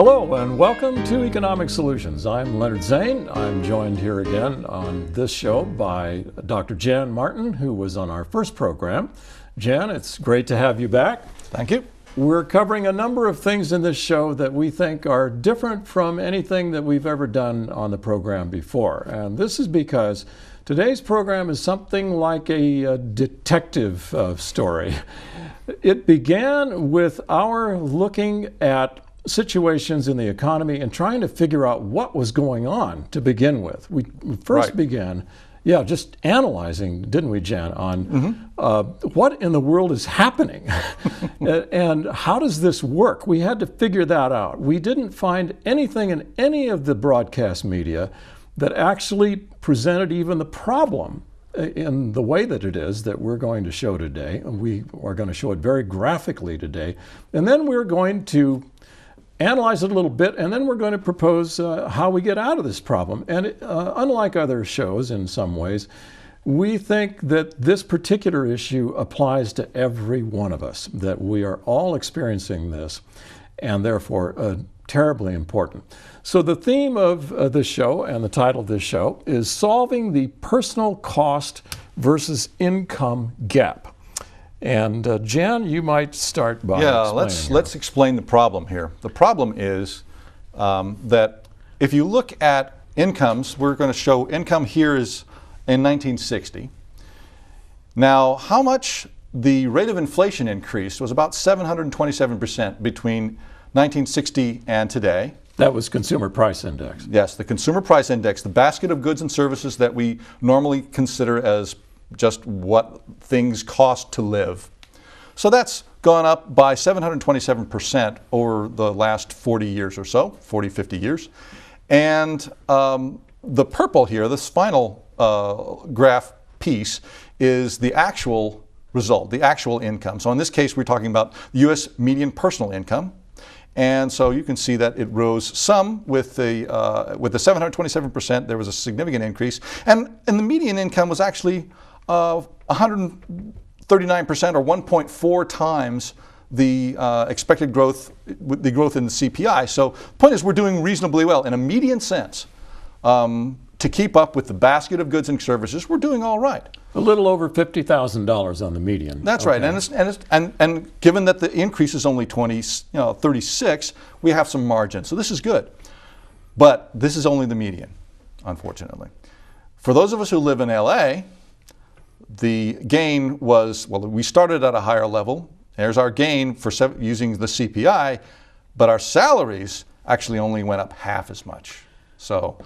Hello and welcome to Economic Solutions. I'm Leonard Zane. I'm joined here again on this show by Dr. Jan Martin, who was on our first program. Jan, it's great to have you back. Thank you. We're covering a number of things in this show that we think are different from anything that we've ever done on the program before. And this is because today's program is something like a detective story. It began with our looking at situations in the economy and trying to figure out what was going on to begin with. We first began, just analyzing, didn't we, Jan, on what in the world is happening and how does this work? We had to figure that out. We didn't find anything in any of the broadcast media that actually presented even the problem in the way that it is that we're going to show today. We are going to show it very graphically today. And then we're going to analyze it a little bit, and then we're going to propose how we get out of this problem. And unlike other shows in some ways, we think that this particular issue applies to every one of us, that we are all experiencing this, and therefore terribly important. So the theme of this show and the title of this show is Solving the Personal Cost versus Income Gap. And Jan, you might start by let's explain the problem here. The problem is that if you look at incomes, we're going to show income here is in 1960. Now, how much the rate of inflation increased was about 727% between 1960 and today. That was Consumer Price Index. Yes, the Consumer Price Index, the basket of goods and services that we normally consider as just what things cost to live. So that's gone up by 727% over the last 40 years or so, 40, 50 years. And the purple here, this final graph piece, is the actual result, the actual income. So in this case, we're talking about the U.S. median personal income. And so you can see that it rose some with the 727%. There was a significant increase. And the median income was actually 139% or 1.4 times the expected growth, the growth in the CPI. So the point is we're doing reasonably well in a median sense. To keep up with the basket of goods and services, we're doing all right. A little over $50,000 on the median. That's right, and given that the increase is only 36, we have some margin. So this is good, but this is only the median, unfortunately. For those of us who live in LA, the gain was, we started at a higher level. There's our gain for using the CPI, but our salaries actually only went up half as much. So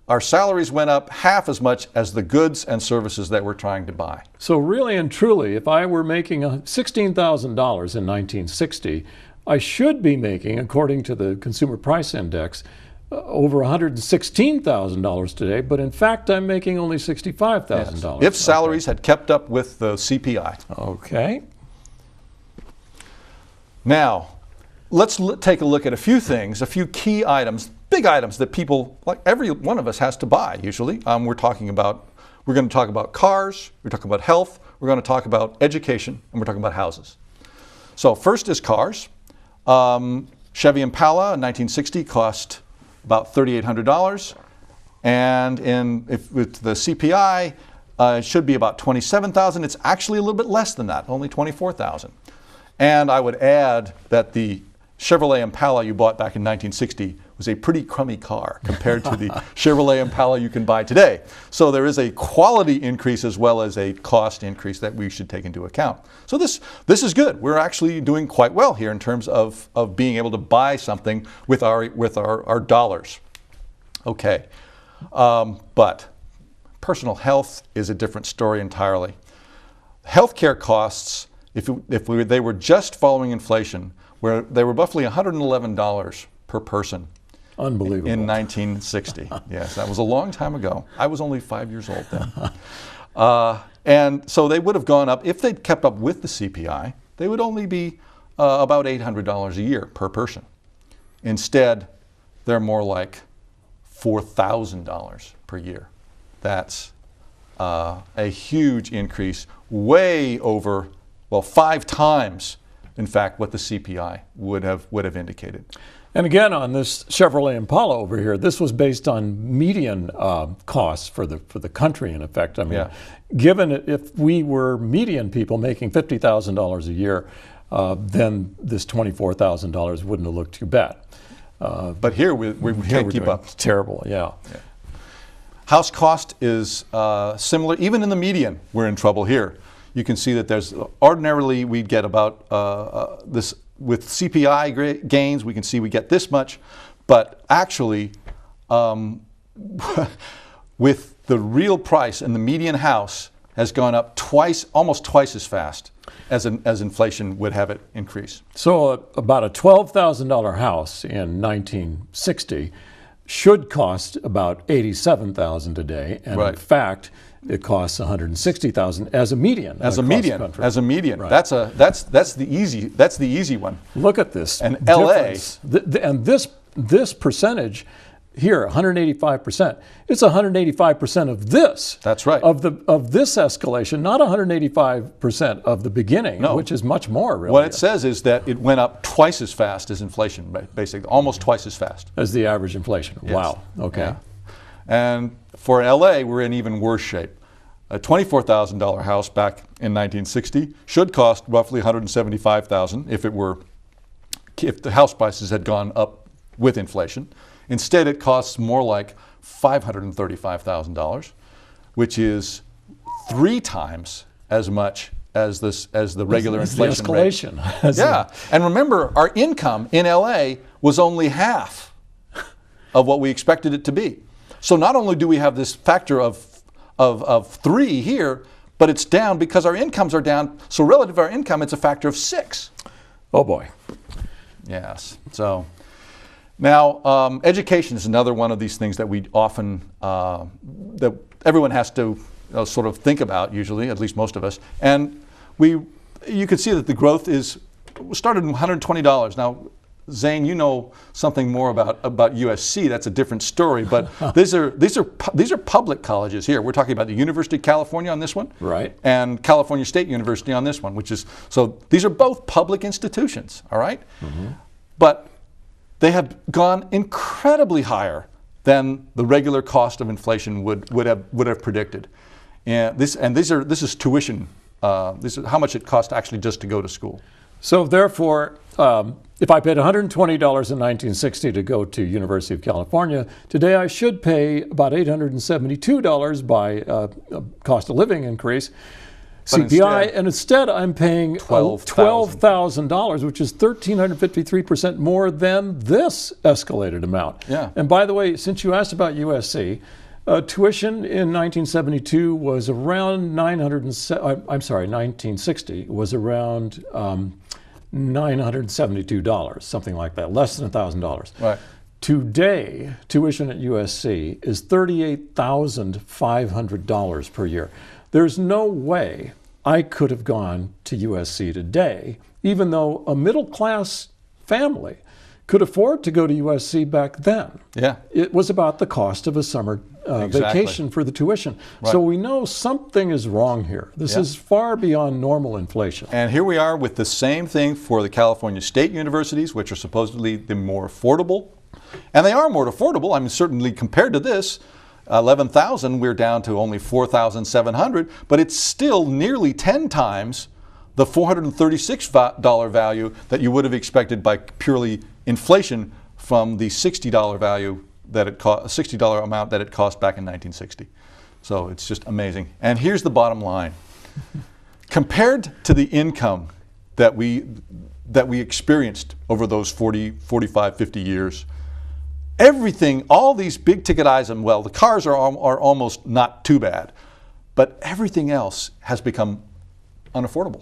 our salaries went up half as much as the goods and services that we're trying to buy. So really and truly, if I were making $16,000 in 1960, I should be making, according to the Consumer Price Index, over $116,000 today, but in fact I'm making only $65,000. Yes. If salaries had kept up with the CPI. Okay. Now, let's take a look at a few things, a few key items, big items that people, like every one of us, has to buy usually. We're going to talk about cars, we're talking about health, we're going to talk about education, and we're talking about houses. So first is cars. Chevy Impala in 1960 cost about $3,800, and with the CPI, it should be about $27,000. It's actually a little bit less than that, only $24,000. And I would add that the Chevrolet Impala you bought back in 1960 was a pretty crummy car compared to the Chevrolet Impala you can buy today. So there is a quality increase as well as a cost increase that we should take into account. So this is good. We're actually doing quite well here in terms of being able to buy something with our dollars. Okay, but personal health is a different story entirely. Healthcare costs, if they were just following inflation, where they were roughly $111 per person. Unbelievable. In 1960. Yes, that was a long time ago. I was only 5 years old then. And so they would have gone up, if they'd kept up with the CPI, they would only be about $800 a year per person. Instead, they're more like $4,000 per year. That's a huge increase, way over, 5 times, in fact, what the CPI would have indicated. And again, on this Chevrolet Impala over here, this was based on median costs for the country, in effect. I mean, Yeah. given if we were median people making $50,000 a year, then this $24,000 wouldn't have looked too bad. But here we can't keep up. It's terrible, yeah. House cost is similar. Even in the median, we're in trouble here. You can see that there's ordinarily we'd get about this with CPI gains. We can see we get this much, but actually, with the real price and the median house has gone up almost twice as fast as inflation would have it increase. So about a $12,000 house in 1960 should cost about $87,000 today, and Right. in fact, it costs $160,000 as a median. As a across the median, country. as a median. Right. That's the easy one. Look at this. And LA difference. And this percentage here, 185%. It's 185% of this. That's right. Of this escalation, not 185% of the beginning, No. which is much more, really. What it says is that it went up twice as fast as inflation, basically, almost twice as fast. As the average inflation. Yes. Wow. Okay. Yeah. And for LA, we're in even worse shape. A $24,000 house back in 1960 should cost roughly $175,000 if the house prices had gone up with inflation. Instead, it costs more like $535,000, which is 3 times as much as the regular It's the inflation rate. escalation. Yeah, and remember, our income in LA was only half of what we expected it to be. So not only do we have this factor of 3 here, but it's down because our incomes are down. So relative to our income, it's a factor of 6. Oh boy. Yes. So now, education is another one of these things that we often that everyone has to sort of think about. Usually, at least most of us, and you can see that the growth started at $120. Now, Zane, you know something more about USC. That's a different story. But these are public colleges here. We're talking about the University of California on this one, Right. and California State University on this one, so these are both public institutions. All right, but they have gone incredibly higher than the regular cost of inflation would have predicted. And this is tuition. This is how much it costs actually just to go to school. So therefore, if I paid $120 in 1960 to go to University of California, today I should pay about $872 by cost of living increase, CPI, and instead I'm paying $12,000, which is 1,353% more than this escalated amount. Yeah. And by the way, since you asked about USC, tuition in 1972 was around 1960 was around $972, something like that, less than $1,000. Right. Today, tuition at USC is $38,500 per year. There's no way I could have gone to USC today, even though a middle-class family could afford to go to USC back then. Yeah. It was about the cost of a summer vacation for the tuition. Right. So we know something is wrong here. This is far beyond normal inflation. And here we are with the same thing for the California State Universities, which are supposedly the more affordable. And they are more affordable. I mean, certainly compared to this, 11,000, we're down to only 4,700, but it's still nearly 10 times the $436 value that you would have expected by purely inflation from the $60 value that it cost, $60 amount that it cost back in 1960. So it's just amazing. And here's the bottom line. Compared to the income that we experienced over those 40, 45, 50 years, everything, all these big ticket items, well, the cars are almost not too bad, but everything else has become unaffordable.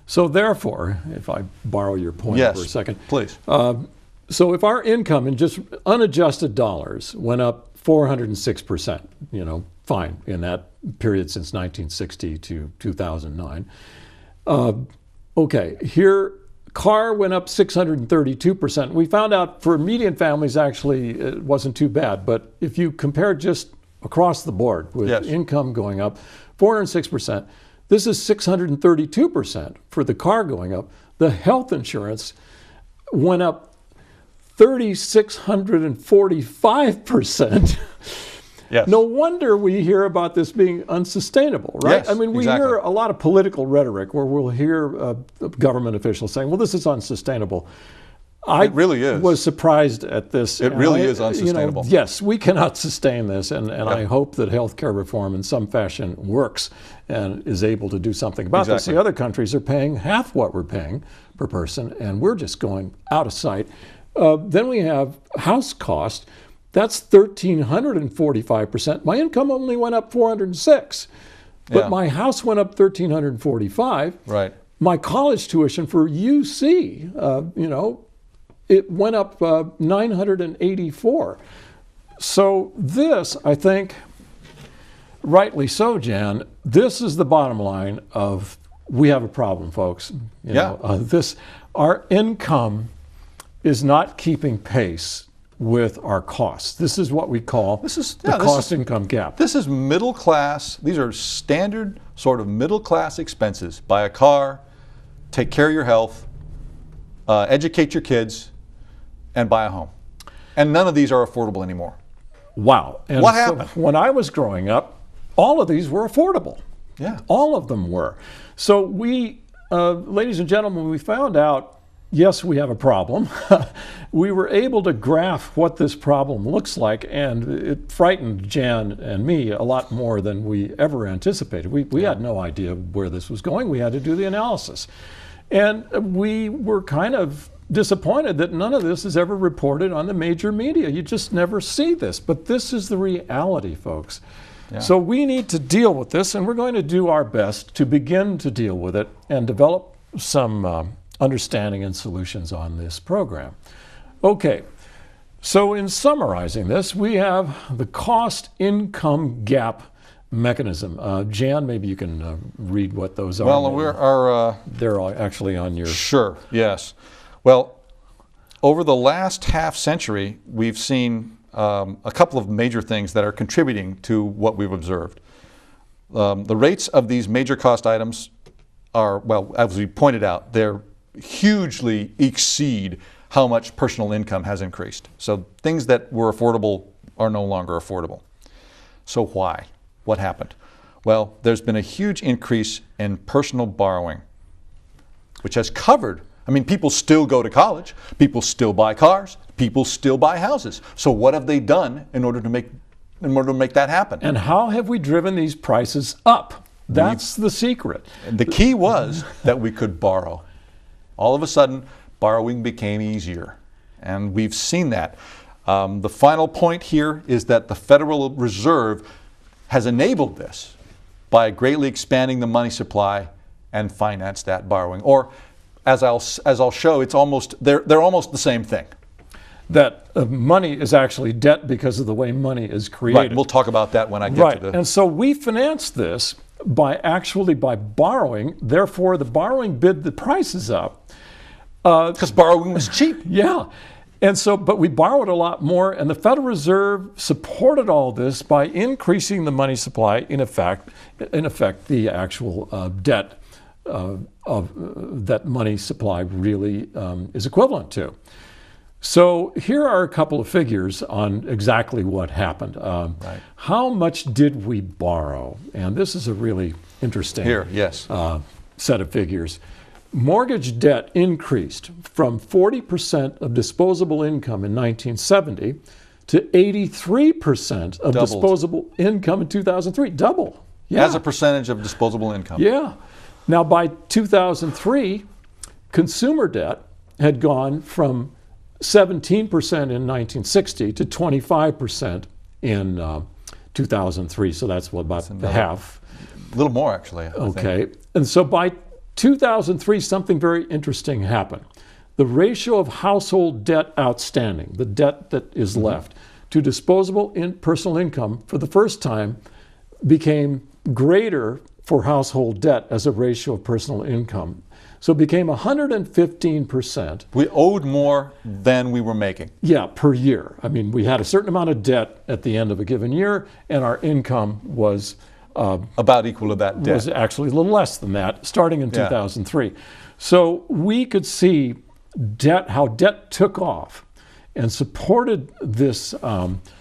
So therefore, if I borrow your point Yes, for a second. please. So if our income in just unadjusted dollars went up 406%, fine, in that period since 1960 to 2009. Okay, here car went up 632%. We found out for median families, actually, it wasn't too bad. But if you compare just across the board with income going up 406%, this is 632% for the car going up. The health insurance went up 3,645%. Yes. No wonder we hear about this being unsustainable, right? Yes, I mean, we exactly. hear a lot of political rhetoric where we'll hear government officials saying, well, this is unsustainable. It really is. Was surprised at this. It really is unsustainable. Yes, we cannot sustain this, and I hope that healthcare reform in some fashion works and is able to do something about this. Exactly. The other countries are paying half what we're paying per person, and we're just going out of sight. Then we have house cost. That's 1,345%. My income only went up 406, but my house went up 1,345. Right. My college tuition for UC, it went up 984. So this, I think, rightly so, Jan, this is the bottom line of we have a problem, folks. Our income is not keeping pace with our costs. This is what we call the cost-income gap. This is middle class. These are standard sort of middle class expenses. Buy a car, take care of your health, educate your kids, and buy a home. And none of these are affordable anymore. Wow. And what happened? When I was growing up, all of these were affordable. Yeah. All of them were. So we, ladies and gentlemen, we found out, yes, we have a problem. We were able to graph what this problem looks like, and it frightened Jan and me a lot more than we ever anticipated. We had no idea where this was going. We had to do the analysis. And we were kind of disappointed that none of this is ever reported on the major media. You just never see this. But this is the reality, folks. Yeah. So we need to deal with this, and we're going to do our best to begin to deal with it and develop some understanding and solutions on this program. Okay, so in summarizing this, we have the cost-income gap mechanism. Jan, maybe you can read what those are. Well, they're actually on your... Sure, yes. Well, over the last half century, we've seen a couple of major things that are contributing to what we've observed. The rates of these major cost items are, well, as we pointed out, they're hugely exceed how much personal income has increased. So things that were affordable are no longer affordable. So why? What happened? Well, there's been a huge increase in personal borrowing, which has covered, I mean, people still go to college, people still buy cars, people still buy houses. So what have they done in order to make that happen? And how have we driven these prices up? That's the secret. And the key was that we could borrow. All of a sudden, borrowing became easier, and we've seen that. The final point here is that the Federal Reserve has enabled this by greatly expanding the money supply and financed that borrowing. Or, as I'll show, it's almost they're almost the same thing. That money is actually debt because of the way money is created. Right. We'll talk about that when I get to the. And so we finance this by borrowing. Therefore, the borrowing bid the prices up. Because borrowing was cheap. Yeah. And so, but we borrowed a lot more, and the Federal Reserve supported all this by increasing the money supply, in effect the actual debt that money supply really is equivalent to. So here are a couple of figures on exactly what happened. Right. How much did we borrow? And this is a really interesting set of figures. Mortgage debt increased from 40% of disposable income in 1970 to 83% of disposable income in 2003. Double. Yeah. As a percentage of disposable income. Yeah. Now, by 2003, consumer debt had gone from 17% in 1960 to 25% in 2003. So that's about half. A little more, actually. I think. And so by 2003, something very interesting happened. The ratio of household debt outstanding, the debt that is left, to disposable personal income for the first time became greater for household debt as a ratio of personal income. So it became 115%. We owed more than we were making. Yeah, per year. I mean, we had a certain amount of debt at the end of a given year, and our income was about equal to that debt. Was actually a little less than that, starting in 2003. So we could see how debt took off. and supported this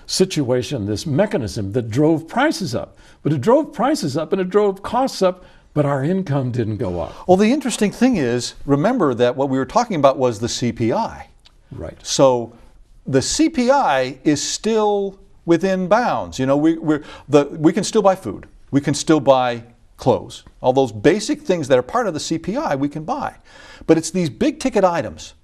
situation, this mechanism that drove prices up. But it drove prices up and it drove costs up, but our income didn't go up. Well, the interesting thing is, remember that what we were talking about was the CPI. Right. So the CPI is still within bounds. You know, we can still buy food. We can still buy clothes. All those basic things that are part of the CPI we can buy. But it's these big ticket items,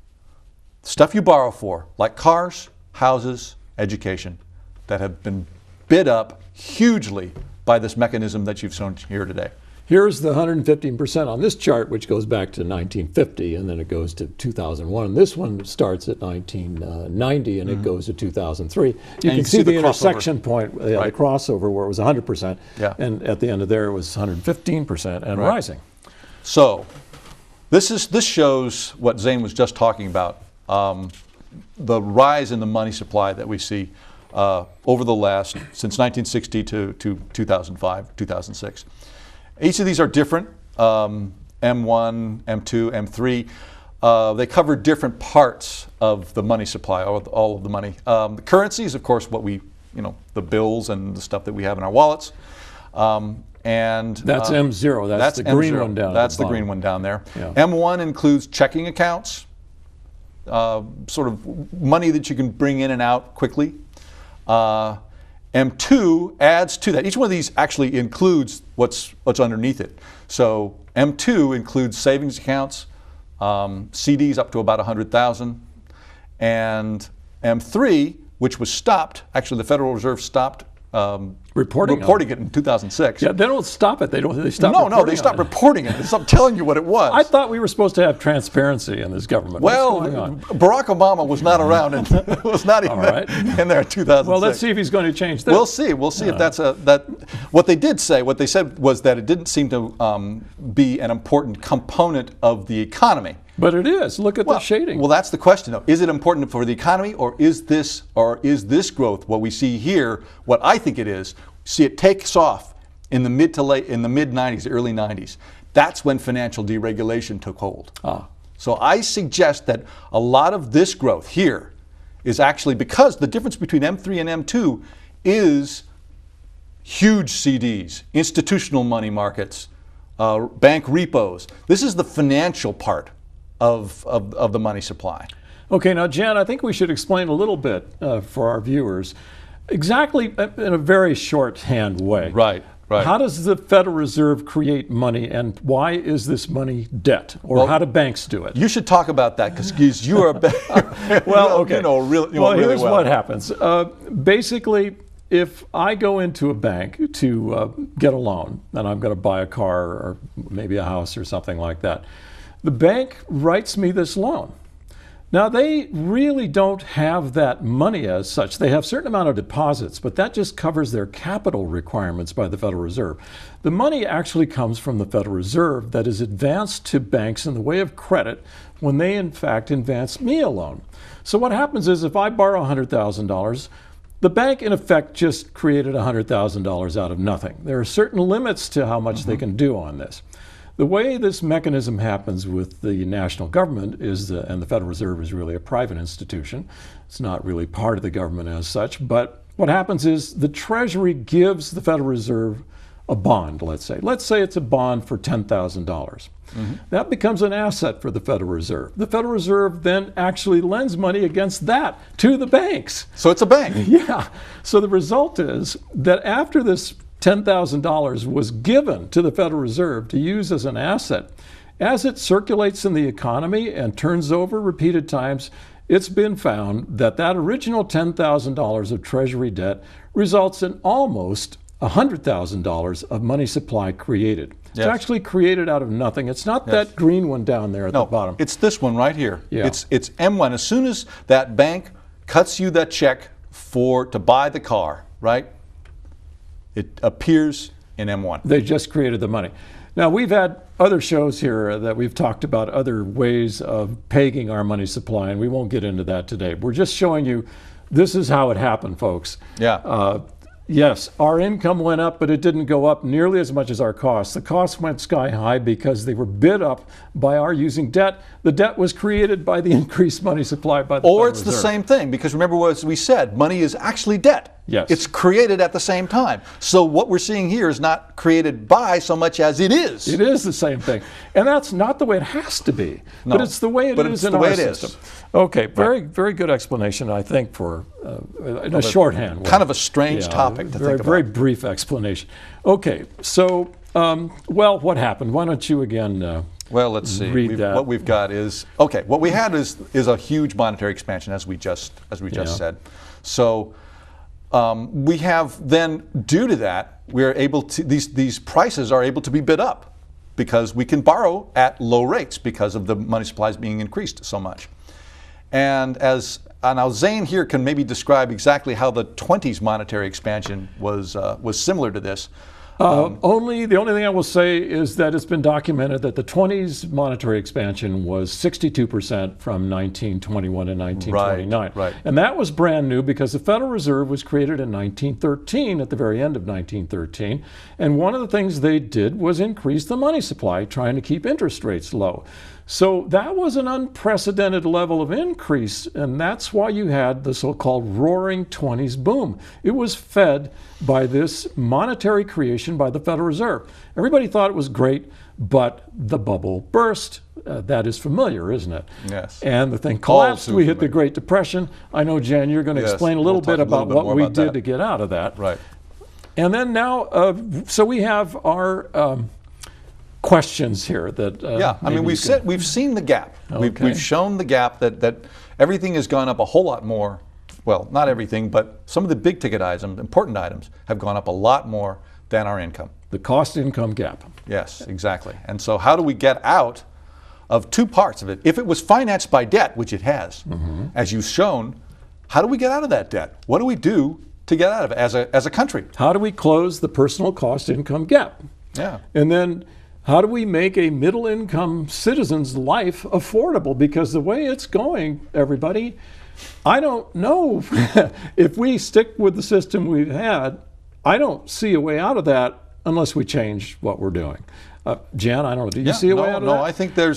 stuff you borrow for, like cars, houses, education, that have been bid up hugely by this mechanism that you've shown here today. Here's the 115% on this chart, which goes back to 1950, and then it goes to 2001. This one starts at 1990, and it goes to 2003. You can see the intersection point, the crossover, where it was 100%, and at the end of there it was 115% and rising. So this shows what Zane was just talking about, the rise in the money supply that we see over the last, since 1960 to 2005, 2006. Each of these are different, M1, M2, M3. They cover different parts of the money supply, all of the money. The currencies, of course, what we, the bills and the stuff that we have in our wallets. And that's M0, that's the green M0. one down That's the the green one down there. Yeah. M1 includes checking accounts, sort of money that you can bring in and out quickly. M2 adds to that. Each one of these actually includes what's underneath it. So M2 includes savings accounts, CDs up to about 100,000, and M3, which was stopped. Actually, the Federal Reserve stopped reporting it in 2006. Yeah, they don't stop it. They stop. No, they stopped reporting it. They stopped telling you what it was. I thought we were supposed to have transparency in this government. Well, what's going on? Barack Obama was not around and was not even in there in 2006. Well, let's see if he's going to change that. We'll see. We'll see if that's what they did say. What they said was that it didn't seem to be an important component of the economy. But it is. Look at the shading. Well, that's the question, though. Is it important for the economy, or is this growth what we see here? What I think it is. See, it takes off in the mid 90s, early 90s. That's when financial deregulation took hold. So I suggest that a lot of this growth here is actually because the difference between M3 and M2 is huge CDs, institutional money markets, bank repos. This is the financial part of the money supply. Okay, now Jan, I think we should explain a little bit for our viewers, exactly in a very shorthand way. Right. How does the Federal Reserve create money, and why is this money debt, or how do banks do it? You should talk about that because you are well, okay. Here's what happens. Basically, if I go into a bank to get a loan, and I'm going to buy a car or maybe a house or something like that, the bank writes me this loan. Now, they really don't have that money as such. They have a certain amount of deposits, but that just covers their capital requirements by the Federal Reserve. The money actually comes from the Federal Reserve that is advanced to banks in the way of credit when they, in fact, advance me a loan. So what happens is if I borrow $100,000, the bank, in effect, just created $100,000 out of nothing. There are certain limits to how much they can do on this. The way this mechanism happens with the national government is, and the Federal Reserve is really a private institution. It's not really part of the government as such, but what happens is the Treasury gives the Federal Reserve a bond, let's say. Let's say it's a bond for $10,000. That becomes an asset for the Federal Reserve. The Federal Reserve then actually lends money against that to the banks. So it's a bank. Yeah. So the result is that after this $10,000 was given to the Federal Reserve to use as an asset, as it circulates in the economy and turns over repeated times, it's been found that that original $10,000 of Treasury debt results in almost $100,000 of money supply created. It's actually created out of nothing. It's not that green one down there at the bottom. It's this one right here. Yeah. It's M1. As soon as that bank cuts you that check to buy the car, right? It appears in M1. They just created the money. Now, we've had other shows here that we've talked about other ways of pegging our money supply, and we won't get into that today. We're just showing you this is how it happened, folks. Yeah. Yes, our income went up, but it didn't go up nearly as much as our costs. The costs went sky high because they were bid up by our using debt. The debt was created by the increased money supply by the Federal Or it's the Reserve. same thing, because remember what we said, money is actually debt. Yes. It's created at the same time. So what we're seeing here is not created by so much as it is. It is the same thing. And that's not the way it has to be, but it's the way it is in our system. Okay, very good explanation, I think, for in a shorthand way. Kind of a strange topic to think about. Very brief explanation. Okay, so, well, what happened? Why don't you again well, let's see. read that? What we've got is, okay, what we had is a huge monetary expansion, as we just said. So we have then, due to that, we're able to, these prices are able to be bid up because we can borrow at low rates because of the money supplies being increased so much. And now Zane here can maybe describe exactly how the 20s monetary expansion was similar to this. The only thing I will say is that it's been documented that the 20s monetary expansion was 62% from 1921 to 1929. Right. And that was brand new because the Federal Reserve was created in 1913, at the very end of 1913. And one of the things they did was increase the money supply, trying to keep interest rates low. So that was an unprecedented level of increase, and that's why you had the so-called roaring 20s boom. It was fed by this monetary creation by the Federal Reserve. Everybody thought it was great, but the bubble burst. That is familiar, isn't it? Yes. And the thing collapsed. We hit the Great Depression. I know, Jan, you're going to explain a little bit about what we did to get out of that. Right. And then now, so we have our questions here that I mean, we've seen the gap. Okay. We've shown the gap that everything has gone up a whole lot more. Well, not everything, but some of the big ticket items, important items, have gone up a lot more than our income. The cost-income gap. Yes, exactly. And so how do we get out of two parts of it? If it was financed by debt, which it has, as you've shown, how do we get out of that debt? What do we do to get out of it as a country? How do we close the personal cost-income gap? Yeah. And then how do we make a middle-income citizen's life affordable? Because the way it's going, everybody, I don't know. If we stick with the system we've had, I don't see a way out of that unless we change what we're doing. Jan, I don't know. Do you see a way out of that? No, I think there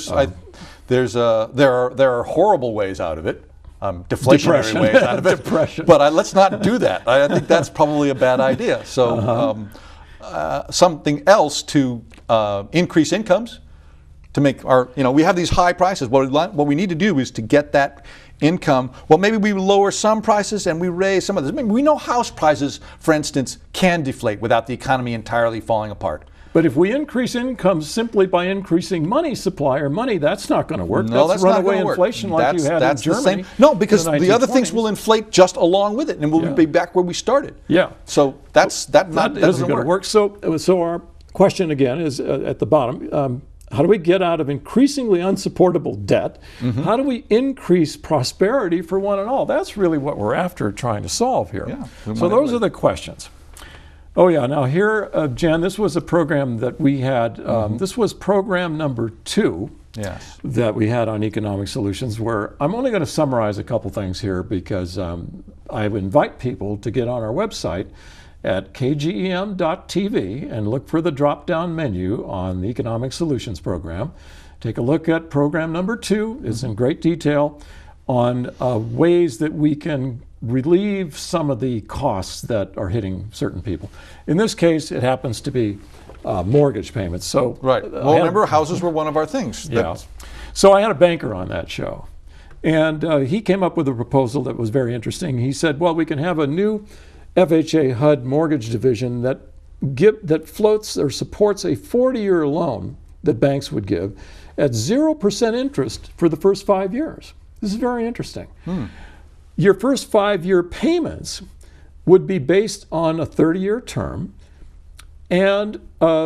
are horrible ways out of it. Deflationary ways out of it. Depression. But let's not do that. I think that's probably a bad idea. So something else to increase incomes, to make our, we have these high prices. What we need to do is to get that income. Well, maybe we lower some prices and we raise some others. I mean, we know house prices, for instance, can deflate without the economy entirely falling apart. But if we increase incomes simply by increasing money supply or money, that's not going to work. No, that's runaway not going to work. inflation like you had in Germany. No, because the other things will inflate just along with it, and we'll be back where we started. Yeah. So that doesn't going to work. So our question again is at the bottom. How do we get out of increasingly unsupportable debt? How do we increase prosperity for one and all? That's really what we're after trying to solve here. Yeah, so those are the questions. Oh yeah, now here, Jan, this was a program that we had, this was program number 2 that we had on Economic Solutions, where I'm only going to summarize a couple things here because I would invite people to get on our website at kgem.tv and look for the drop-down menu on the Economic Solutions program. Take a look at program number 2. It's in great detail on ways that we can relieve some of the costs that are hitting certain people. In this case, it happens to be mortgage payments. So well, remember, houses were one of our things. So I had a banker on that show, and he came up with a proposal that was very interesting. He said, well, we can have a new FHA HUD mortgage division that floats or supports a 40-year loan that banks would give at 0% interest for the first 5 years. This is very interesting. Your first 5-year payments would be based on a 30-year term, and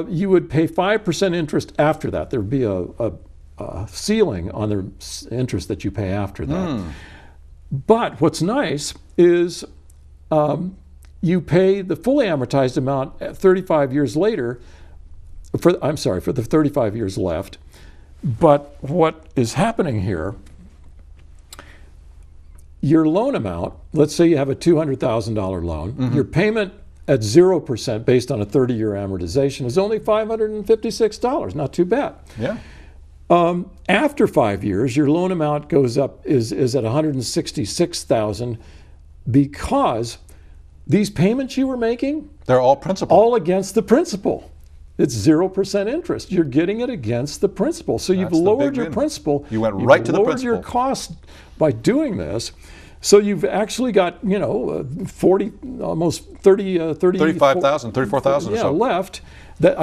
you would pay 5% interest after that. There would be a ceiling on the interest that you pay after that. But what's nice is you pay the fully amortized amount at 35 years later, for the 35 years left. But what is happening here, your loan amount, let's say you have a $200,000 loan, your payment at 0% based on a 30-year amortization is only $556. Not too bad. Yeah. After 5 years, your loan amount goes up, is at $166,000 because these payments you were making, they're all principal. all against the principal. It's 0% interest. You're getting it against the principal. So you've lowered your principal. You went right to the principal. You've lowered your cost by doing this. So you've actually got, 40, almost 30, 35,000, 34,000 or so. left. That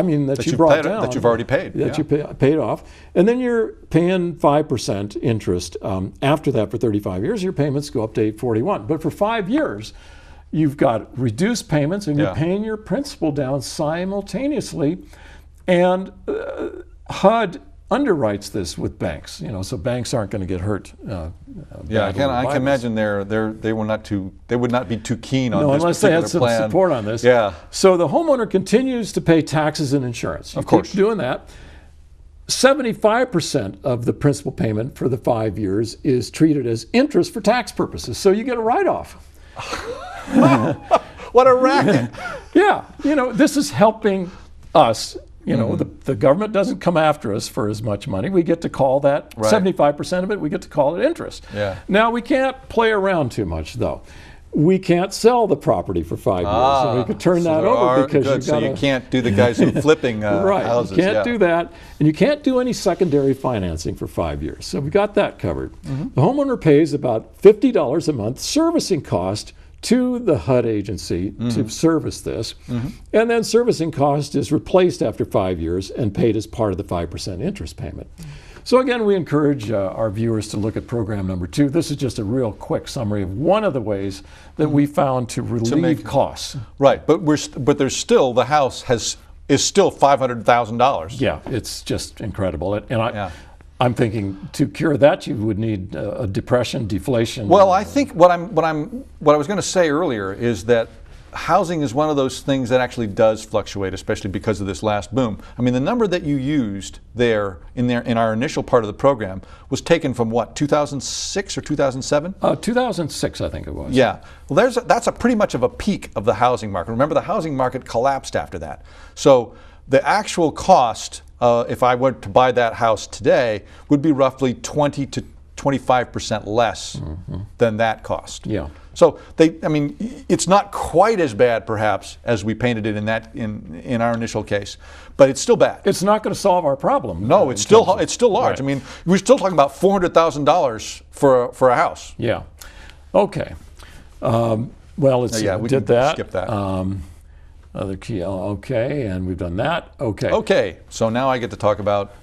you brought down. That you've already paid. That you paid off. And then you're paying 5% interest. After that, for 35 years, your payments go up to $841. But for 5 years, you've got reduced payments and you're paying your principal down simultaneously. And HUD underwrites this with banks, so banks aren't going to get hurt. I can imagine they would not be too keen on this unless they had some plan. support on this. Yeah. So the homeowner continues to pay taxes and insurance. Of course, keep doing that. 75% of the principal payment for the 5 years is treated as interest for tax purposes. So you get a write-off. What a racket! Yeah, this is helping us. The government doesn't come after us for as much money. We get to call that 75% of it. We get to call it interest. Yeah. Now we can't play around too much though. We can't sell the property for 5 years. And we could turn that over because you've got So you can't do the guys who are flipping houses. You can't do that, and you can't do any secondary financing for 5 years. So we got that covered. The homeowner pays about $50 a month servicing cost to the HUD agency to service this. And then servicing cost is replaced after 5 years and paid as part of the 5% interest payment. So again, we encourage our viewers to look at program number 2. This is just a real quick summary of one of the ways that we found to relieve costs. Right, but there's still, the house is still $500,000. Yeah, it's just incredible. I'm thinking to cure that you would need a depression, deflation. Well, I think what I was going to say earlier is that housing is one of those things that actually does fluctuate, especially because of this last boom. I mean, the number that you used there in our initial part of the program was taken from what, 2006 or 2007? 2006, I think it was. Yeah. Well, that's pretty much of a peak of the housing market. Remember, the housing market collapsed after that. So the actual cost, if I were to buy that house today, would be roughly 20 to 25% less than that cost. Yeah. So it's not quite as bad perhaps as we painted it in our initial case, but it's still bad. It's not going to solve our problem. No, it's still large. Right. I mean, we're still talking about $400,000 for a house. Yeah. Okay. Well, let's see. We did can that. Skip that. Other key. Okay, and we've done that. Okay. Okay. So now I get to talk about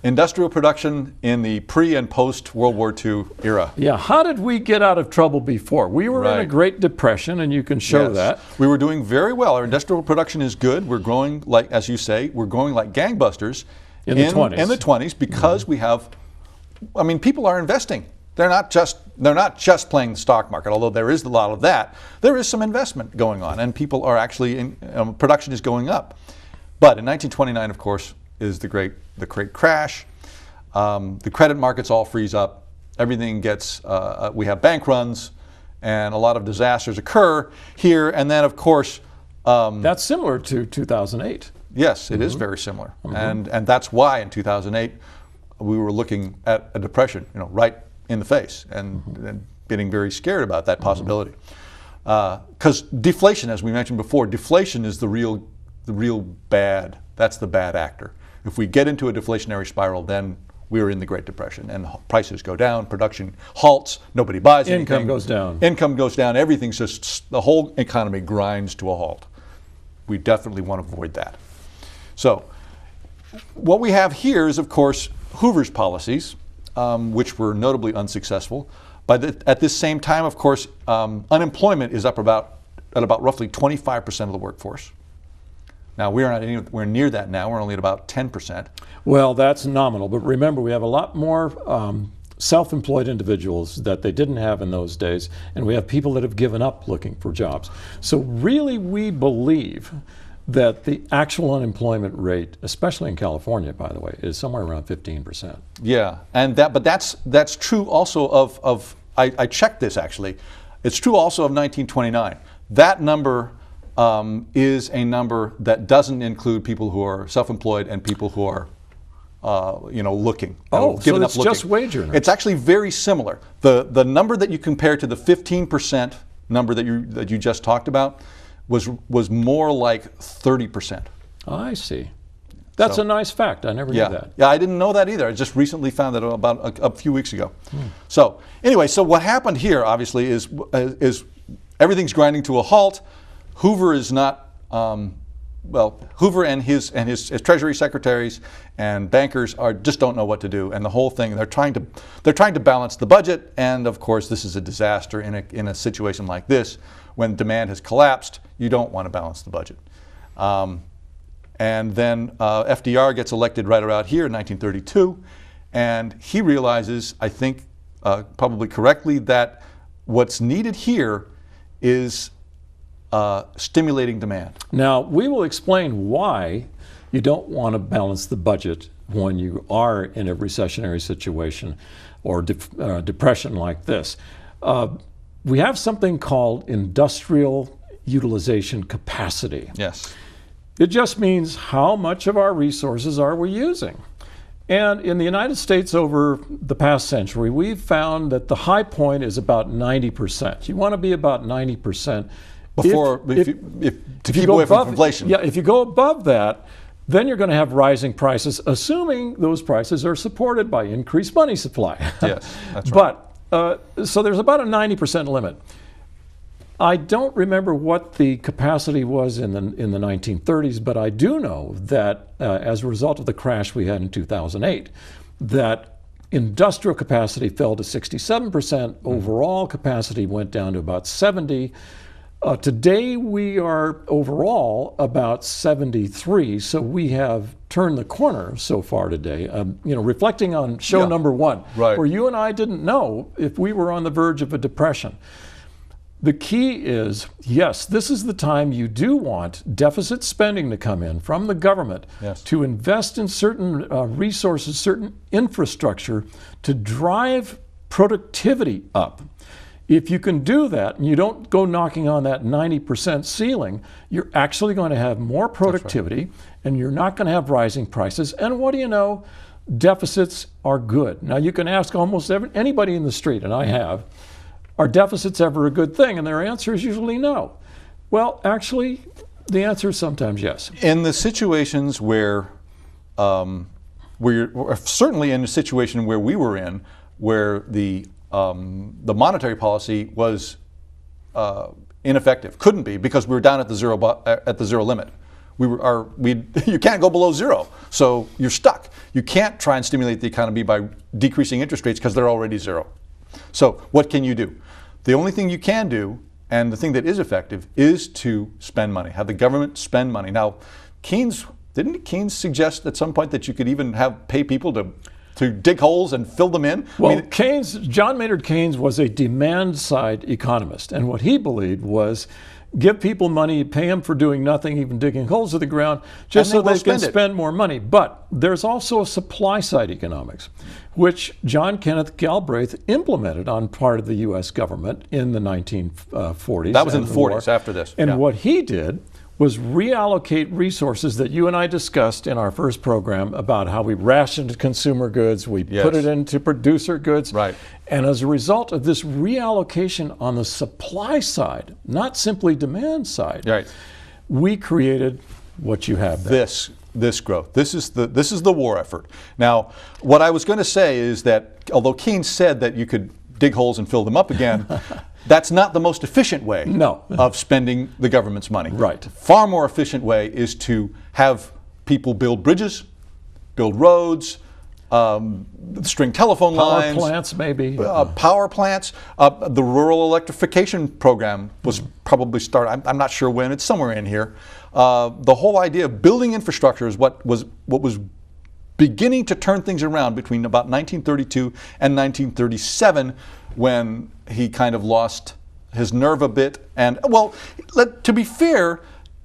industrial production in the pre and post World War II era. Yeah, how did we get out of trouble before? We were in a Great Depression, and you can show that. We were doing very well. Our industrial production is good. We're growing, like, as you say, we're growing like gangbusters in the 20s. In the 20s because we have, people are investing. They're not just playing the stock market, although there is a lot of that. There is some investment going on, and people are actually, production is going up. But in 1929, of course, is the great crash. The credit markets all freeze up. Everything gets, we have bank runs, and a lot of disasters occur here. And then, of course, that's similar to 2008. Yes, it is very similar, and that's why in 2008 we were looking at a depression, right in the face, and getting very scared about that possibility. Because deflation, as we mentioned before, deflation is the real bad. That's the bad actor. If we get into a deflationary spiral, then we're in the Great Depression, and prices go down, production halts, nobody buys anything. Income goes down. Income goes down, everything's just, the whole economy grinds to a halt. We definitely want to avoid that. So, what we have here is, of course, Hoover's policies, which were notably unsuccessful. But at this same time, of course, unemployment is up at about roughly 25% of the workforce. Now, we're not anywhere near that now. We're only at about 10%. Well, that's nominal. But remember, we have a lot more self-employed individuals that they didn't have in those days. And we have people that have given up looking for jobs. So really, we believe that the actual unemployment rate, especially in California, by the way, is somewhere around 15%. Yeah, but that's true also of I checked this actually. It's true also of 1929. That number is a number that doesn't include people who are self-employed and people who are looking. Oh, so it's just wage earners. It's actually very similar. The number that you compare to the 15% number that you just talked about was more like 30%. I see. That's a nice fact. I never knew that. Yeah, I didn't know that either. I just recently found that about a few weeks ago. So anyway, so what happened here, obviously, is everything's grinding to a halt. Hoover is not. Hoover and his Treasury secretaries and bankers just don't know what to do, and the whole thing they're trying to balance the budget, and of course this is a disaster in a situation like this when demand has collapsed. You don't want to balance the budget. And then FDR gets elected right around here in 1932, and he realizes, I think probably correctly, that what's needed here is stimulating demand. Now, we will explain why you don't want to balance the budget when you are in a recessionary situation or depression like this. We have something called industrial utilization capacity. Yes. It just means how much of our resources are we using. And in the United States over the past century, we've found that the high point is about 90%. You want to be about 90%. To keep away from inflation. Yeah, if you go above that, then you're going to have rising prices, assuming those prices are supported by increased money supply. Yes, that's right. But, so there's about a 90% limit. I don't remember what the capacity was in the 1930s, but I do know that as a result of the crash we had in 2008, that industrial capacity fell to 67%, overall capacity went down to about 70%. Today we are overall about 73, so we have turned the corner so far today. Reflecting on show number one, right, where you and I didn't know if we were on the verge of a depression. The key is, yes, this is the time you do want deficit spending to come in from the government to invest in certain resources, certain infrastructure to drive productivity up. If you can do that and you don't go knocking on that 90% ceiling, you're actually going to have more productivity and you're not going to have rising prices. And what do you know? Deficits are good. Now you can ask almost anybody in the street, and I have, are deficits ever a good thing? And their answer is usually no. Well, actually, the answer is sometimes yes. In the situations where you're certainly in a situation where we were in, where the monetary policy was ineffective, couldn't be, because we were down at the zero limit. You can't go below zero, so you're stuck. You can't try and stimulate the economy by decreasing interest rates because they're already zero. So what can you do? The only thing you can do, and the thing that is effective, is to spend money. Have the government spend money. Now, didn't Keynes suggest at some point that you could even pay people to dig holes and fill them in? Well, John Maynard Keynes was a demand-side economist, and what he believed was give people money, pay them for doing nothing, even digging holes in the ground, just so they can spend more money. But there's also a supply-side economics, which John Kenneth Galbraith implemented on part of the U.S. government in the 1940s. That was in the 40s, after this. And what he did was reallocate resources that you and I discussed in our first program about how we rationed consumer goods, we put it into producer goods. Right. And as a result of this reallocation on the supply side, not simply demand side, we created what you have there. This growth. This is the war effort. Now, what I was going to say is that although Keynes said that you could dig holes and fill them up again, that's not the most efficient way of spending the government's money. Right. Far more efficient way is to have people build bridges, build roads, string telephone lines. Power plants, maybe. Power plants. The rural electrification program was probably started, I'm not sure when, it's somewhere in here. The whole idea of building infrastructure is what was beginning to turn things around between about 1932 and 1937, when he kind of lost his nerve a bit. And, well, to be fair,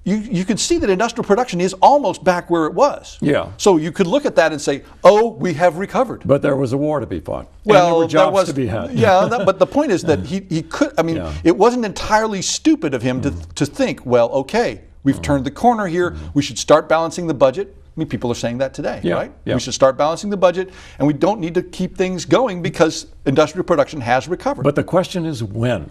you could see that industrial production is almost back where it was. Yeah. So you could look at that and say, oh, we have recovered. But there was a war to be fought. Well, and there were jobs that was, to be had. Yeah, but the point is that he could, I mean, it wasn't entirely stupid of him to think, well, okay, we've turned the corner here. We should start balancing the budget. I mean, people are saying that today, right? Yeah. We should start balancing the budget, and we don't need to keep things going because industrial production has recovered. But the question is when.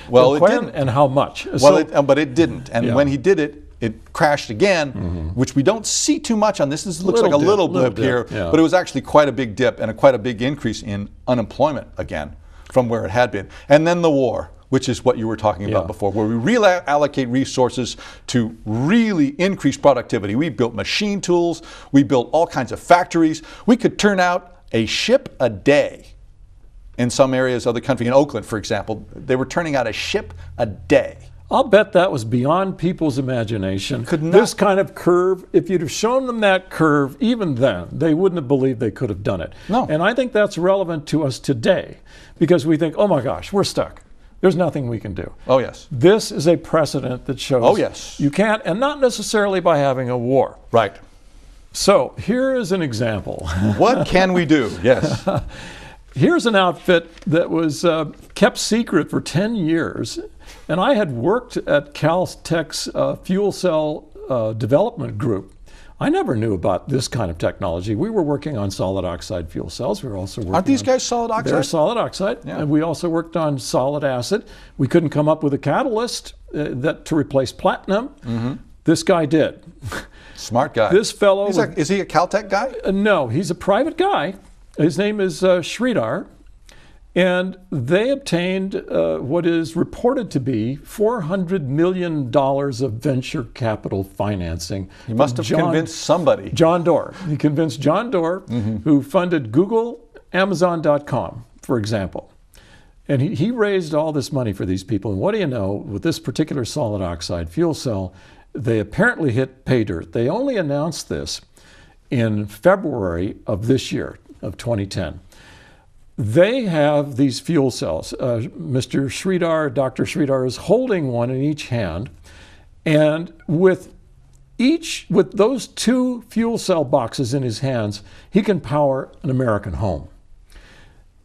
Well, it didn't. And how much. Well, but it didn't. And when he did it, it crashed again, which we don't see too much on this. This looks like a little blip here, but it was actually quite a big dip and quite a big increase in unemployment again from where it had been. And then the war, which is what you were talking about before, where we reallocate resources to really increase productivity. We built machine tools, we built all kinds of factories. We could turn out a ship a day in some areas of the country. In Oakland, for example, they were turning out a ship a day. I'll bet that was beyond people's imagination. This kind of curve, if you'd have shown them that curve, even then, they wouldn't have believed they could have done it. No. And I think that's relevant to us today because we think, oh my gosh, we're stuck. There's nothing we can do. Oh, yes. This is a precedent that shows you can't, and not necessarily by having a war. Right. So here is an example. What can we do? Yes. Here's an outfit that was kept secret for 10 years. And I had worked at Caltech's fuel cell development group. I never knew about this kind of technology. We were working on solid oxide fuel cells. We were also working Aren't these guys solid oxide? They're solid oxide. Yeah. And we also worked on solid acid. We couldn't come up with a catalyst to replace platinum. This guy did. Smart guy. This fellow. Is he a Caltech guy? No, he's a private guy. His name is Sridhar. And they obtained what is reported to be $400 million of venture capital financing. He must have convinced somebody. John Doerr. He convinced John Doerr, who funded Google, Amazon.com, for example. And he raised all this money for these people. And what do you know, with this particular solid oxide fuel cell, they apparently hit pay dirt. They only announced this in February of this year, of 2010. They have these fuel cells. Mr. Sridhar, Dr. Sridhar, is holding one in each hand. And with those two fuel cell boxes in his hands, he can power an American home.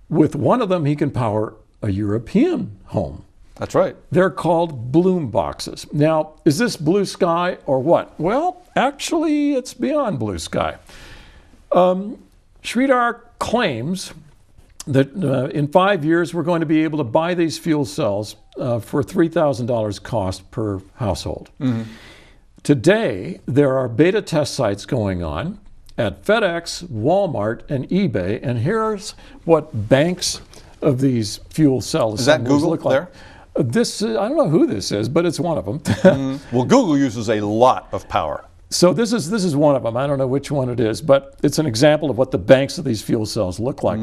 With one of them, he can power a European home. That's right. They're called Bloom boxes. Now, is this blue sky or what? Well, actually, it's beyond blue sky. Sridhar claims that in 5 years, we're going to be able to buy these fuel cells for $3,000 cost per household. Today, there are beta test sites going on at FedEx, Walmart, and eBay. And here's what banks of these fuel cell assemblies look like. This, I don't know who this is, but it's one of them. Well, Google uses a lot of power. So this is one of them. I don't know which one it is, but it's an example of what the banks of these fuel cells look like.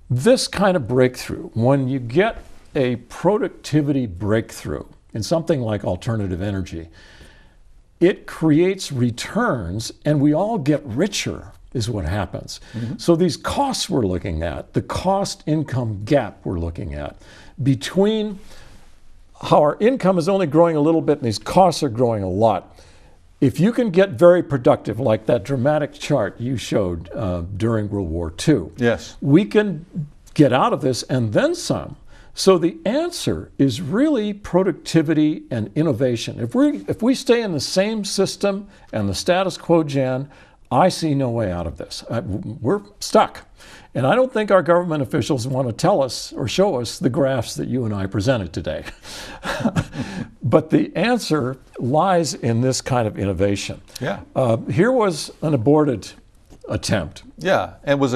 This kind of breakthrough, when you get a productivity breakthrough in something like alternative energy, it creates returns and we all get richer is what happens. So these costs we're looking at, the cost-income gap we're looking at, between how our income is only growing a little bit and these costs are growing a lot. If you can get very productive, like that dramatic chart you showed during World War II, we can get out of this and then some. So the answer is really productivity and innovation. If we stay in the same system and the status quo gen, I see no way out of this. We're stuck. And I don't think our government officials want to tell us or show us the graphs that you and I presented today. But the answer lies in this kind of innovation. Here was an aborted attempt. It was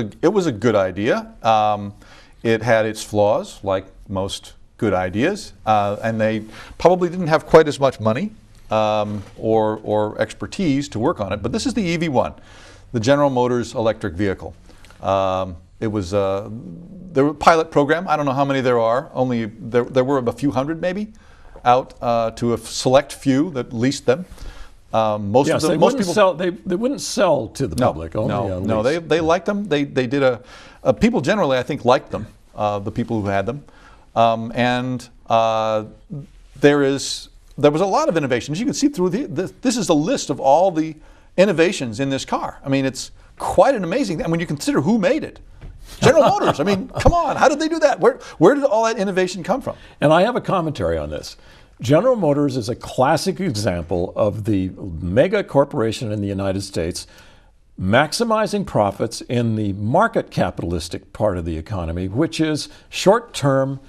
a good idea. It had its flaws, like most good ideas, and they probably didn't have quite as much money or expertise to work on it. But this is the EV1, the General Motors electric vehicle. It was a pilot program. I don't know how many there are. Only there were a few hundred maybe out to a select few that leased them. Most people they wouldn't sell to the public. No, they liked them. They did people generally I think liked them. The people who had them, and there is there was a lot of innovations. You can see through this is a list of all the innovations in this car. I mean, it's quite an amazing thing. When you consider who made it. General Motors. I mean, come on. How did they do that? Where did all that innovation come from? And I have a commentary on this. General Motors is a classic example of the mega corporation in the United States maximizing profits in the market capitalistic part of the economy, which is short-term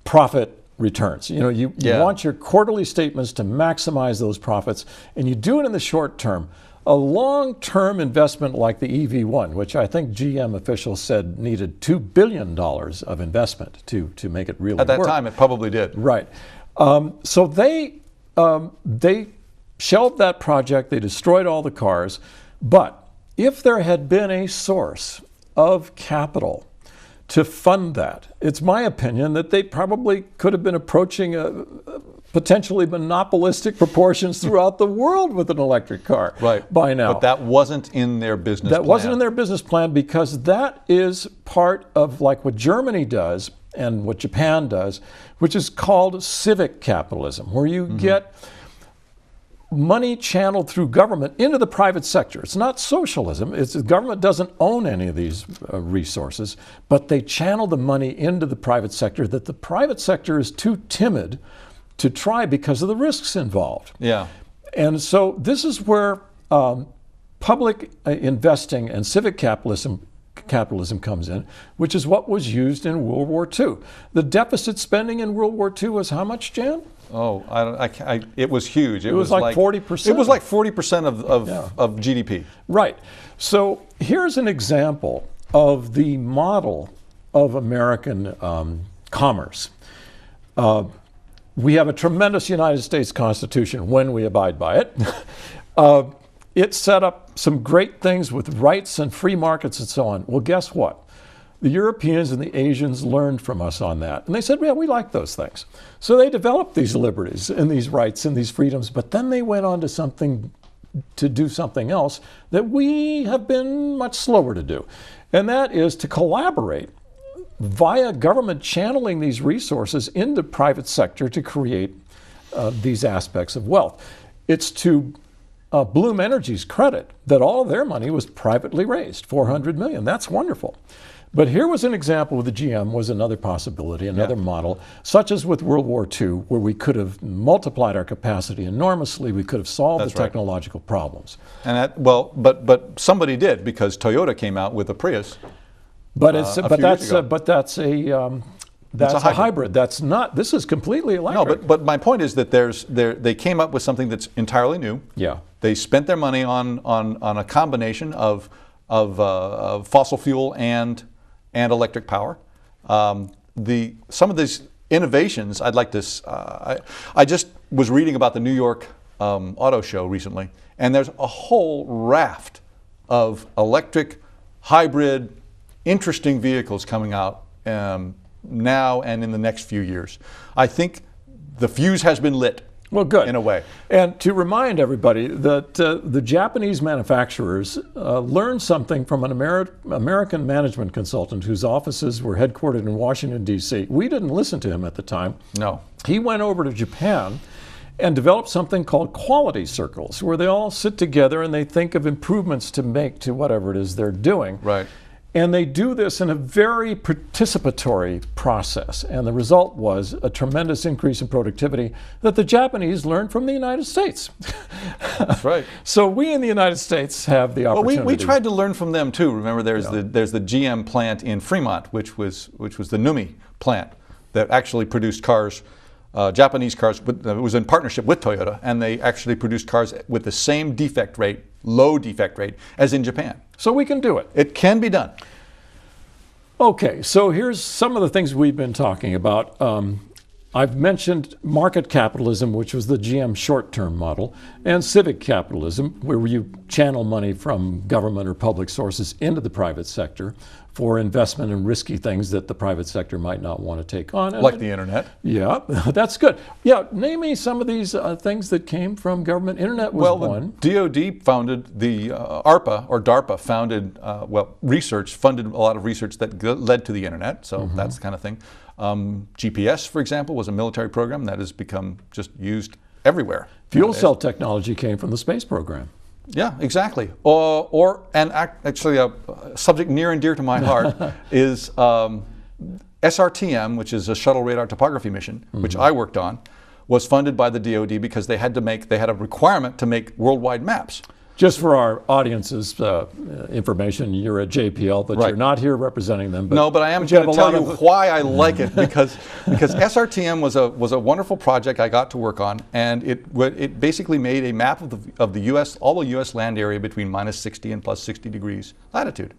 profit returns. You know, you want your quarterly statements to maximize those profits, and you do it in the short term. A long-term investment like the EV1, which I think GM officials said needed $2 billion of investment to make it really work. At that time, it probably did. Right. So they shelved that project. They destroyed all the cars. But if there had been a source of capital to fund that, it's my opinion that they probably could have been approaching potentially monopolistic proportions throughout the world with an electric car by now. But that wasn't in their business plan. That wasn't in their business plan, because that is part of like what Germany does and what Japan does, which is called civic capitalism, where you get money channeled through government into the private sector. It's not socialism. It's the government doesn't own any of these resources, but they channel the money into the private sector that the private sector is too timid to try because of the risks involved. Yeah. And so this is where public investing and civic capitalism comes in, which is what was used in World War II. The deficit spending in World War II was how much, Jan? Oh, it was huge. It was like 40%. It was like 40% of GDP. Right. So here's an example of the model of American commerce. We have a tremendous United States Constitution when we abide by it. It set up some great things with rights and free markets and so on. Well, guess what? The Europeans and the Asians learned from us on that. And they said, yeah, we like those things. So they developed these liberties and these rights and these freedoms, but then they went on to do something else that we have been much slower to do. And that is to collaborate via government channeling these resources into private sector to create these aspects of wealth. It's to Bloom Energy's credit that all their money was privately raised, $400 million. That's wonderful. But here was an example with the GM was another possibility, another model, such as with World War II, where we could have multiplied our capacity enormously. We could have solved the technological problems. And but somebody did, because Toyota came out with a Prius. But that's a hybrid. That's not. This is completely electric. No, but my point is that they came up with something that's entirely new. Yeah. They spent their money on a combination of fossil fuel and electric power. Some of these innovations, I'd like to. I just was reading about the New York Auto Show recently, and there's a whole raft of electric, hybrid, interesting vehicles coming out now and in the next few years. I think the fuse has been lit. Well, good. In a way. And to remind everybody that the Japanese manufacturers learned something from an American management consultant whose offices were headquartered in Washington, D.C. We didn't listen to him at the time. No. He went over to Japan and developed something called quality circles, where they all sit together and they think of improvements to make to whatever it is they're doing. Right. And they do this in a very participatory process. And the result was a tremendous increase in productivity that the Japanese learned from the United States. That's right. So we in the United States have the opportunity. Well, we tried to learn from them too. Remember, there's the GM plant in Fremont, which was the Numi plant that actually produced cars, Japanese cars. It was in partnership with Toyota, and they actually produced cars with the same defect rate, low defect rate, as in Japan. So we can do it. It can be done. Okay, so here's some of the things we've been talking about. I've mentioned market capitalism, which was the GM short-term model, and civic capitalism, where you channel money from government or public sources into the private sector for investment in risky things that the private sector might not want to take on. Like the internet. Yeah, that's good. Yeah, name me some of these things that came from government. Internet was one. The DOD founded the ARPA, or DARPA, funded a lot of research that led to the internet, so that's the kind of thing. GPS, for example, was a military program that has become just used everywhere. Fuel nowadays. cell technology came from the space program. Yeah, exactly. Actually, a subject near and dear to my heart is SRTM, which is a shuttle radar topography mission, which I worked on, was funded by the DoD because they had a requirement to make worldwide maps. Just for our audience's information, you're at JPL, but you're not here representing them. No, but I am going to tell you why I like it, because SRTM was a wonderful project I got to work on, and it basically made a map of the U.S., all the U.S. land area between -60 and +60 degrees latitude.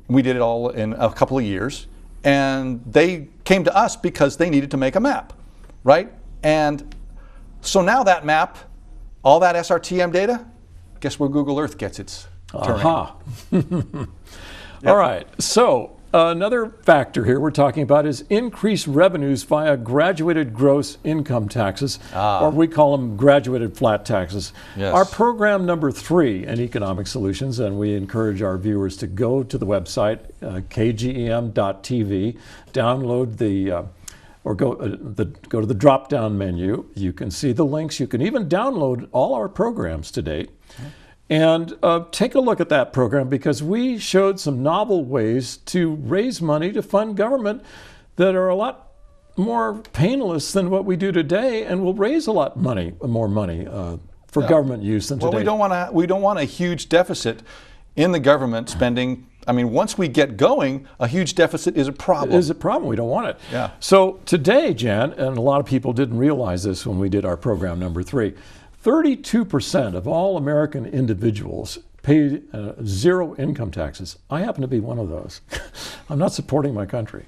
We did it all in a couple of years, and they came to us because they needed to make a map, right? And so now that map, all that SRTM data, guess where Google Earth gets its terrain? Aha. All right. So another factor here we're talking about is increased revenues via graduated gross income taxes, or we call them graduated flat taxes. Yes. Our program number 3 in economic solutions, and we encourage our viewers to go to the website, kgem.tv, download the or go to the drop-down menu. You can see the links. You can even download all our programs to date. And take a look at that program, because we showed some novel ways to raise money to fund government that are a lot more painless than what we do today, and will raise a lot more money for government use than today. Well, we don't want a huge deficit in the government spending. I mean, once we get going, a huge deficit is a problem. It is a problem. We don't want it. Yeah. So today, Jan, and a lot of people didn't realize this when we did our program number 3, 32% of all American individuals pay 0 income taxes. I happen to be one of those. I'm not supporting my country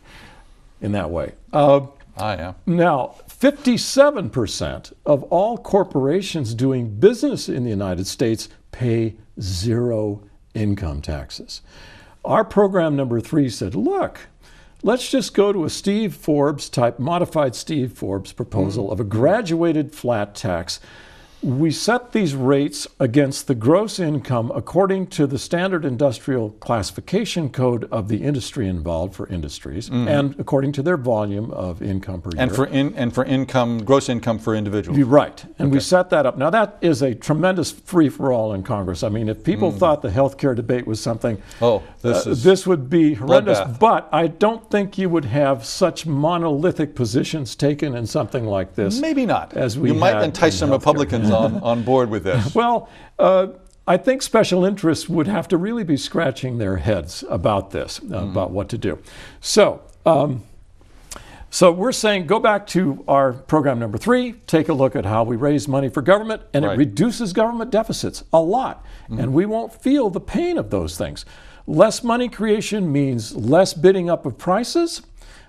in that way. I am. Now, 57% of all corporations doing business in the United States pay 0 income taxes. Our program number 3 said, look, let's just go to a Steve Forbes type, modified Steve Forbes proposal of a graduated flat tax. We set these rates against the gross income according to the standard industrial classification code of the industry involved for industries, and according to their volume of income per year. And for income, gross income for individuals. You're right. And we set that up. Now that is a tremendous free-for-all in Congress. I mean, if people thought the healthcare debate was something, this would be horrendous. Bloodbath. But I don't think you would have such monolithic positions taken in something like this. Maybe not. As we you might had entice in some healthcare. Republicans on board with this. Well, I think special interests would have to really be scratching their heads about this, about what to do. So, so we're saying go back to our program number 3, take a look at how we raise money for government, and it reduces government deficits a lot. And we won't feel the pain of those things. Less money creation means less bidding up of prices,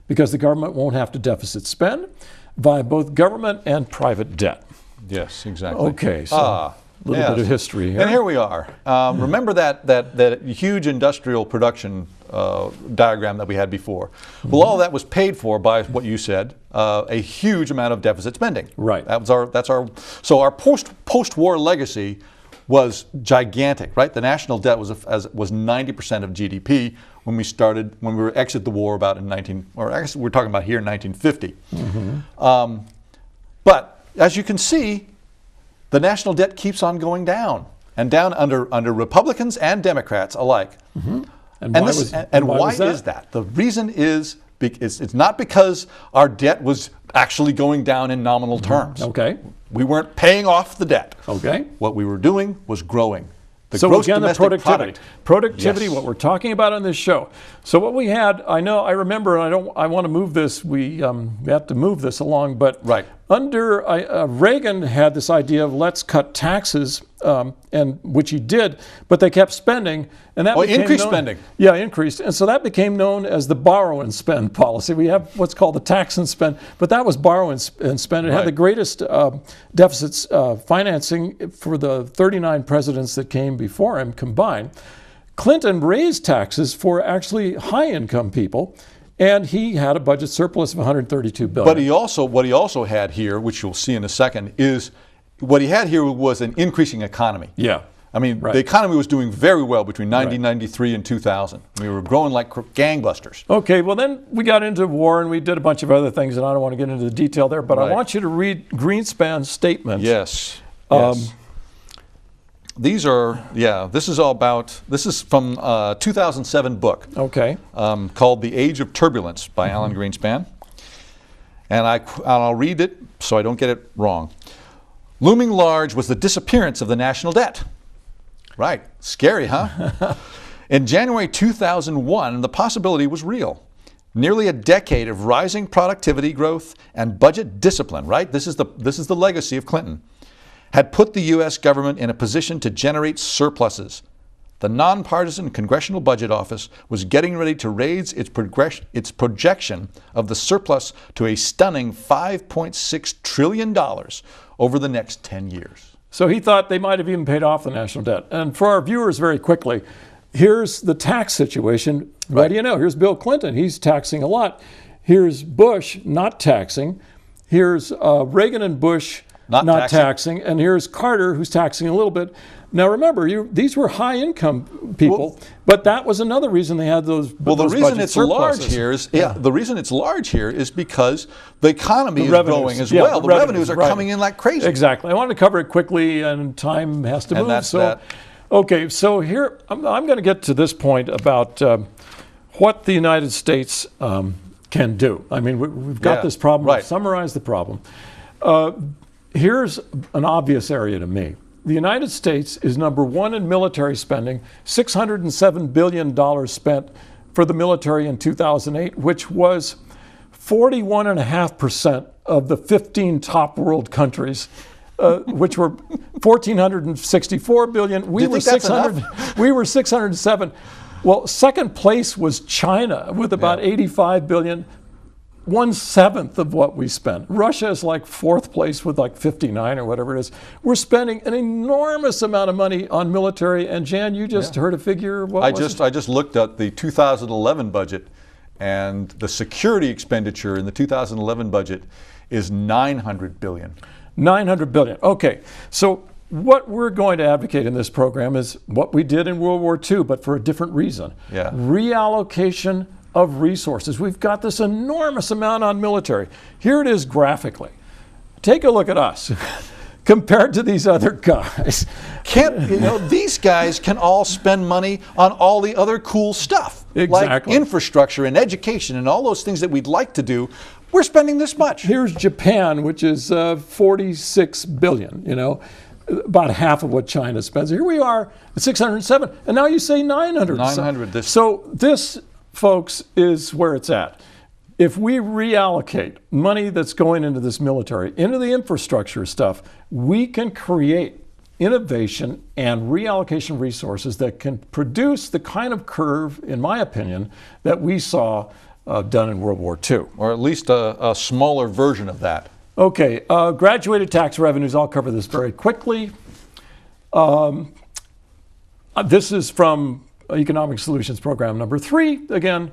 because the government won't have to deficit spend via both government and private debt. Yes, exactly. Okay, so a little bit of history here. And here we are. Remember that huge industrial production diagram that we had before? Well, all that was paid for by what you said, a huge amount of deficit spending. Right. So our post-war legacy was gigantic, right? The national debt was 90% of GDP when we were exit the war about in we're talking about here in 1950. But as you can see, the national debt keeps on going down, and down under Republicans and Democrats alike. And why is that? The reason is it's not because our debt was actually going down in nominal terms. Okay. We weren't paying off the debt. Okay. What we were doing was growing. So again, the productivity. Productivity, Yes. what we're talking about on this show. So what we had, I remember, and I want to move this, we have to move this along, but under Reagan had this idea of let's cut taxes, and which he did, but they kept spending, and that increased spending. Yeah, increased, and so that became known as the borrow and spend policy. We have what's called the tax and spend, but that was borrow and spend. It had the greatest deficits financing for the 39 presidents that came before him combined. Clinton raised taxes for actually high-income people, and he had a budget surplus of $132 billion. But what he also had here, which you'll see in a second, is what he had here was an increasing economy. Yeah. I mean, Right. the economy was doing very well between 1993 and 2000. We were growing like gangbusters. Okay, well then we got into war and we did a bunch of other things, and I don't want to get into the detail there, but I Right. want you to read Greenspan's statement. Yes. Yes. These are, this is all about, this is from a 2007 book Okay. called The Age of Turbulence by Alan Greenspan. And I'll read it so I don't get it wrong. Looming large was the disappearance of the national debt. Right. Scary, huh? In January 2001, the possibility was real. Nearly a decade of rising productivity growth and budget discipline, right? This is the legacy of Clinton, had put the U.S. government in a position to generate surpluses. The nonpartisan Congressional Budget Office was getting ready to raise its projection of the surplus to a stunning $5.6 trillion over the next 10 years. So he thought they might have even paid off the national debt. And for our viewers, very quickly, here's the tax situation. What do you know? Here's Bill Clinton. He's taxing a lot. Here's Bush not taxing. Here's Reagan and Bush not taxing. And here's Carter, who's taxing a little bit. Now remember, these were high-income people, but that was another reason they had those. Well, the those reason budget it's surpluses. large here is the reason it's large here is because the economy is growing as well. The revenues are coming in like crazy. Exactly. I wanted to cover it quickly, and time has to move. That's that. Okay, so here I'm going to get to this point about what the United States can do. I mean, we've got this problem. Right. We've summarized the problem. Here's an obvious area to me. The United States is number one in military spending, $607 billion spent for the military in 2008, which was 41.5% of the 15 top world countries, which were 1,464 billion. We were 600. We were 607. Well, second place was China with about 85 billion. 1/7 of what we spend. Russia is like fourth place with like 59 or whatever it is. We're spending an enormous amount of money on military. And Jan, you just heard a figure. What I just looked at the 2011 budget, and the security expenditure in the 2011 budget is $900 billion. 900 billion. Okay, so what we're going to advocate in this program is what we did in World War II, but for a different reason. Yeah. Reallocation of resources. We've got this enormous amount on military. Here it is graphically. Take a look at us compared to these other guys. These guys can all spend money on all the other cool stuff, like infrastructure and education and all those things that we'd like to do. We're spending this much. Here's Japan, which is 46 billion, about half of what China spends. Here we are at 607, and now you say 900. 900. So this, folks, is where it's at. If we reallocate money that's going into this military, into the infrastructure stuff, we can create innovation and reallocation resources that can produce the kind of curve, in my opinion, that we saw done in World War II. Or at least a smaller version of that. Okay, graduated tax revenues, I'll cover this very quickly. This is from Economic Solutions Program number 3. Again,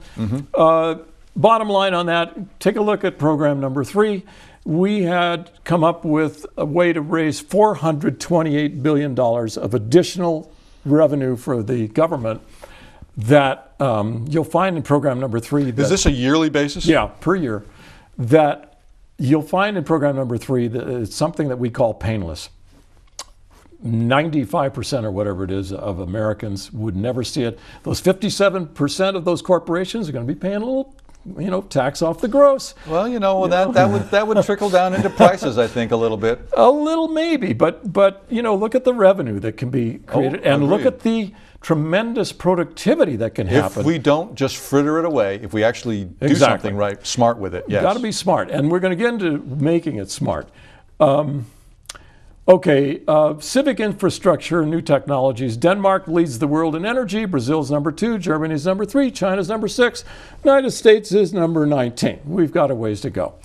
bottom line on that, take a look at program number 3. We had come up with a way to raise $428 billion of additional revenue for the government that you'll find in program number 3. Is this a yearly basis? Yeah, per year. That you'll find in program number 3 that it's something that we call painless. 95% or whatever it is of Americans would never see it. Those 57% of those corporations are going to be paying a little, tax off the gross. Well, that would trickle down into prices, I think, a little bit. A little maybe, but look at the revenue that can be created, and look at the tremendous productivity that can happen. If we don't just fritter it away, if we actually do something right, smart with it. Yes. Got to be smart, and we're going to get into making it smart. Okay, civic infrastructure, new technologies. Denmark leads the world in energy. Brazil's number 2. Germany's number 3. China's number 6. United States is number 19. We've got a ways to go.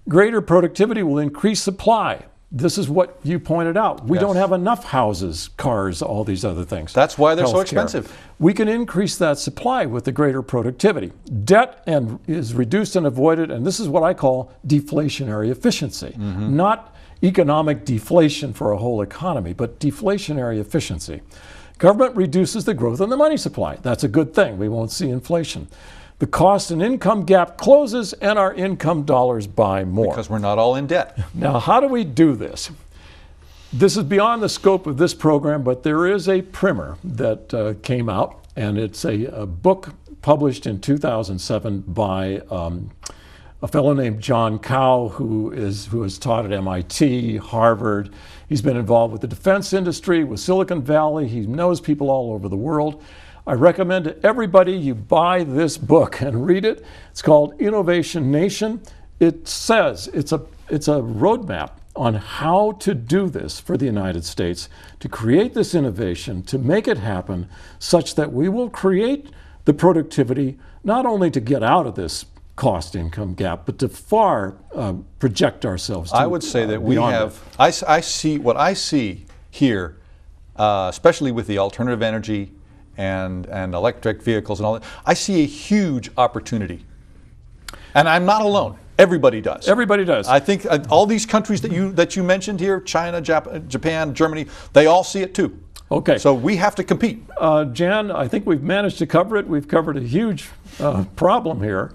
Greater productivity will increase supply. This is what you pointed out. We don't have enough houses, cars, all these other things. That's why they're so expensive. We can increase that supply with the greater productivity. Debt is reduced and avoided, and this is what I call deflationary efficiency. Not economic deflation for a whole economy, but deflationary efficiency. Government reduces the growth in the money supply. That's a good thing. We won't see inflation. The cost and income gap closes and our income dollars buy more. Because we're not all in debt. Now, how do we do this? This is beyond the scope of this program, but there is a primer that came out, and it's a book published in 2007 by a fellow named John Cow, who has taught at MIT, Harvard. He's been involved with the defense industry, with Silicon Valley. He knows people all over the world. I recommend to everybody you buy this book and read it. It's called Innovation Nation. It says it's a roadmap on how to do this for the United States, to create this innovation, to make it happen such that we will create the productivity not only to get out of this cost income gap, but to far project ourselves to, I would say that we have, I see what I see here, especially with the alternative energy and electric vehicles and all that, I see a huge opportunity. And I'm not alone. Everybody does. Everybody does. I think all these countries that you mentioned here, China, Japan, Germany, they all see it too. Okay. So we have to compete. Jan, I think we've managed to cover it. We've covered a huge problem here.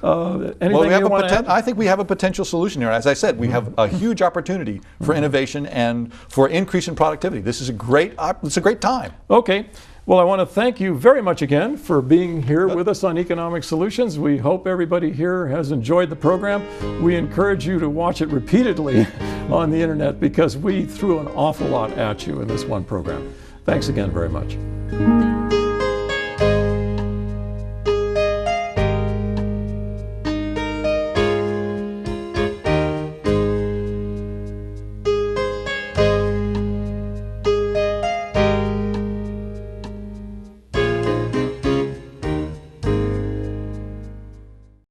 Anything you want to add? I think we have a potential solution here. As I said, we have a huge opportunity for innovation and for increase in productivity. This is it's a great time. Okay. Well, I want to thank you very much again for being here with us on Economic Solutions. We hope everybody here has enjoyed the program. We encourage you to watch it repeatedly on the internet because we threw an awful lot at you in this one program. Thanks again very much.